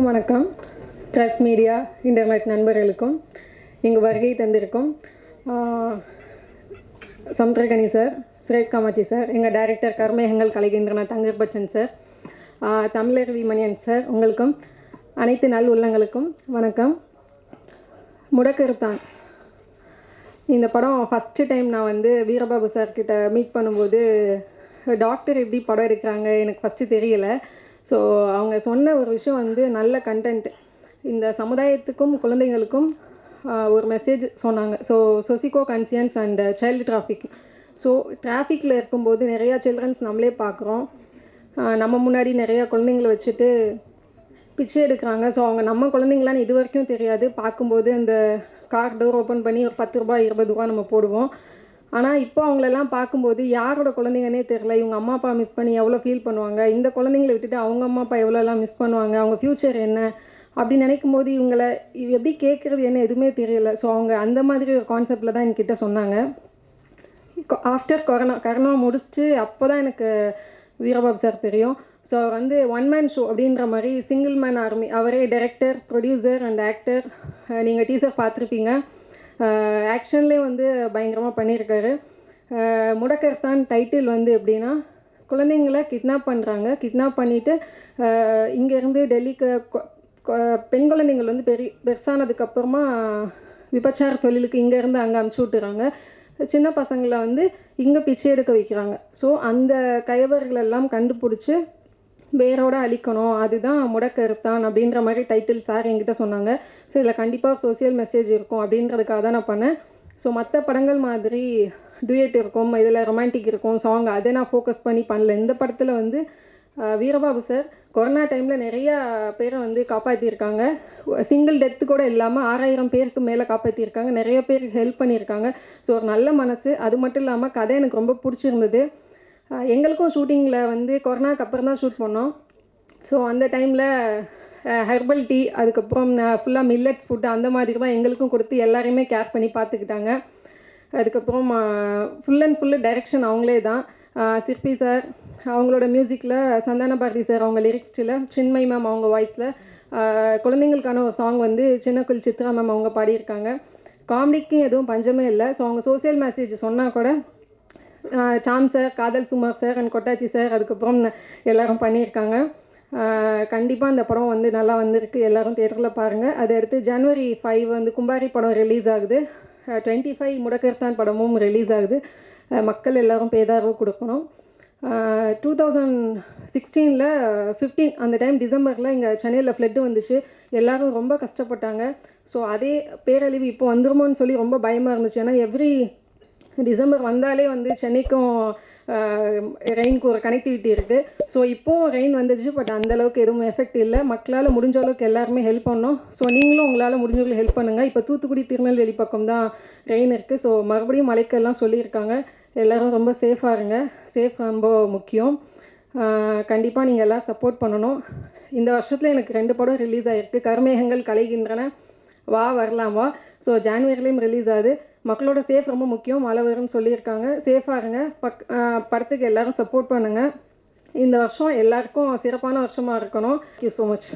அனைவருக்கும் வணக்கம். Press media internet நண்பர்களுக்கும் இங்கு வருகை தந்திருக்கும் சமுத்திரகனி சார், சுரேஷ் காமாட்சி சார், எங்கள் director Karmegangal Kalaigindrana Thangar Bachan sir, Tamilaruvi Maniyan sir, உங்களுக்கும் அனைத்து நல் உள்ளங்களுக்கும் வணக்கம். முடக்கருத்தான் இந்த படம் ஃபஸ்ட்டு டைம் நான் வந்து வீரபாபு சார்கிட்ட மீட் பண்ணும்போது டாக்டர் எப்படி படம் எடுக்கிறாங்க எனக்கு ஃபஸ்ட்டு தெரியலை. ஸோ அவங்க சொன்ன ஒரு விஷயம் வந்து நல்ல கண்டென்ட், இந்த சமுதாயத்துக்கும் குழந்தைங்களுக்கும் ஒரு மெசேஜ் சொன்னாங்க. So socio conscience and child traffic. So டிராஃபிக்கில் இருக்கும்போது நிறையா சில்ட்ரன்ஸ் நம்மளே பார்க்குறோம், நம்ம முன்னாடி நிறையா குழந்தைங்களை வச்சுட்டு பிச்சை எடுக்கிறாங்க. ஸோ அவங்க நம்ம குழந்தைங்களான்னு இது வரைக்கும் தெரியாது. பார்க்கும்போது அந்த கார் டோர் ஓப்பன் பண்ணி ஒரு 10 ரூபா 20 ரூபா நம்ம போடுவோம். ஆனால் இப்போ அவங்களெல்லாம் பார்க்கும்போது யாரோட குழந்தைங்கன்னே தெரில. இவங்க அம்மா அப்பா மிஸ் பண்ணி எவ்வளோ ஃபீல் பண்ணுவாங்க, இந்த குழந்தைங்களை விட்டுட்டு அவங்க அம்மா அப்பா எவ்வளோலாம் மிஸ் பண்ணுவாங்க, அவங்க ஃப்யூச்சர் என்ன அப்படி நினைக்கும் போது இவங்களை எப்படி கேட்குறது என்ன எதுவுமே தெரியல. ஸோ அவங்க அந்த மாதிரி ஒரு கான்செப்டில் தான் என்கிட்ட சொன்னாங்க. ஆஃப்டர் கொரோனா முடிச்சுட்டு அப்போ தான் எனக்கு வீரபாபு சார் தெரியும். ஸோ அவர் வந்து ஒன் மேன் ஷோ அப்படின்ற மாதிரி சிங்கிள் மேன் ஆர்மி, அவரே டைரக்டர், ப்ரொடியூசர் அண்ட் ஆக்டர். நீங்கள் டீசர் பார்த்துருப்பீங்க. ஆக்ஷன்லேயே வந்து பயங்கரமாக பண்ணியிருக்காரு. முடக்கர்த்தான் டைட்டில் வந்து எப்படின்னா, குழந்தைங்களை கிட்னாப் பண்ணுறாங்க. கிட்னாப் பண்ணிவிட்டு இங்கேருந்து டெல்லிக்கு பெண் குழந்தைங்கள் வந்து பெருசானதுக்கப்புறமா விபச்சார தொழிலுக்கு இங்கேருந்து அங்கே அனுப்பிச்சி விட்டுறாங்க. சின்ன பசங்களை வந்து இங்கே பிச்சை எடுக்க வைக்கிறாங்க. ஸோ அந்த கயவர்களெல்லாம் கண்டுபிடிச்சி வேரோட அழிக்கணும், அதுதான் முடக்கருத்தான் அப்படின்ற மாதிரி டைட்டில் சார் என்கிட்ட சொன்னாங்க. ஸோ இதில் கண்டிப்பாக சோசியல் மெசேஜ் இருக்கும் அப்படின்றதுக்காக தான் நான் பண்ணேன். ஸோ மற்ற படங்கள் மாதிரி டூயட் இருக்கும், இதில் ரொமான்டிக் இருக்கும், சாங், அதை நான் ஃபோக்கஸ் பண்ணி பண்ணல. இந்த படத்தில் வந்து வீரபாபு சார் கொரோனா டைமில் நிறையா பேரை வந்து காப்பாற்றியிருக்காங்க. சிங்கிள் டெத்து கூட இல்லாமல் 6000 பேருக்கு மேலே காப்பாற்றியிருக்காங்க. நிறைய பேருக்கு ஹெல்ப் பண்ணியிருக்காங்க. ஸோ ஒரு நல்ல மனசு. அது மட்டும் இல்லாமல் கதை எனக்கு ரொம்ப பிடிச்சிருந்தது. எங்களுக்கும் ஷூட்டிங்கில் வந்து கொரோனாக்கு அப்புறம் தான் ஷூட் பண்ணோம். ஸோ அந்த டைமில் ஹெர்பல் டீ, அதுக்கப்புறம் ஃபுல்லாக மில்லட்ஸ் ஃபுட்டு அந்த மாதிரி தான் எங்களுக்கும் கொடுத்து எல்லாரையுமே கேர் பண்ணி பார்த்துக்கிட்டாங்க. அதுக்கப்புறம் ஃபுல் அண்ட் ஃபுல்லு டைரெக்ஷன் அவங்களே தான். சிற்பி சார் அவங்களோட மியூசிக்கில், சந்தான பாரதி சார் அவங்க லிரிக்ஸ்டில், சின்மை மேம் அவங்க வாய்ஸில், குழந்தைங்களுக்கான ஒரு சாங் வந்து சின்னக்குள் சித்ரா மேம் அவங்க பாடியிருக்காங்க. காமெடிக்கு எதுவும் பஞ்சமே இல்லை. ஸோ அவங்க சோசியல் மெசேஜ் சொன்னால் கூட சாம் சார், காதல் சுமார் சார் அண்ட் கொட்டாச்சி சார் அதுக்கப்புறம் எல்லோரும் பண்ணியிருக்காங்க. கண்டிப்பாக இந்த படம் வந்து நல்லா வந்திருக்கு. எல்லோரும் தேட்டரில் பாருங்கள். அதை அடுத்து January 5 வந்து கும்பாரி படம் ரிலீஸ் ஆகுது. 25 முடக்கர்த்தான் படமும் ரிலீஸ் ஆகுது. மக்கள் எல்லோரும் பேதார்வு கொடுக்கணும். 2016 15 அந்த டைம் டிசம்பரில் இங்கே சென்னையில் ஃப்ளட்டு வந்துச்சு. எல்லோரும் ரொம்ப கஷ்டப்பட்டாங்க. ஸோ அதே பேரழிவு இப்போ வந்துருமோன்னு சொல்லி ரொம்ப பயமாக இருந்துச்சு. ஏன்னா எவ்ரி டிசம்பர் வந்தாலே வந்து சென்னைக்கும் ரெயினுக்கு ஒரு கனெக்டிவிட்டி இருக்குது. ஸோ இப்போவும் ரெயின் வந்துச்சு, பட் அந்தளவுக்கு எதுவும் எஃபெக்ட் இல்லை. மக்களால் முடிஞ்ச அளவுக்கு எல்லாருமே ஹெல்ப் பண்ணோம். ஸோ நீங்களும் உங்களால் முடிஞ்சவங்களுக்கு ஹெல்ப் பண்ணுங்கள். இப்போ தூத்துக்குடி திருநெல்வேலி பக்கம் தான் ரெயின் இருக்குது. ஸோ மறுபடியும் மழைக்கெல்லாம் சொல்லியிருக்காங்க. எல்லோரும் ரொம்ப சேஃபாக இருங்க. சேஃப் ரொம்ப முக்கியம். கண்டிப்பாக நீங்கள் எல்லாம் சப்போர்ட் பண்ணணும். இந்த வருஷத்தில் எனக்கு 2 படம் ரிலீஸ் ஆகிருக்கு. கர்மேகங்கள் கலைகின்றன, வா வரலாம் வா. ஸோ ஜான்வரிலையும் ரிலீஸ் ஆகுது. மக்களோட சேஃப் ரொம்ப முக்கியம். மழை வரும்னு சொல்லியிருக்காங்க. சேஃபாக இருங்க. படத்துக்கு எல்லோரும் சப்போர்ட் பண்ணுங்கள். இந்த வருஷம் எல்லாருக்கும் சிறப்பான வருஷமாக இருக்கணும். Thank you so much.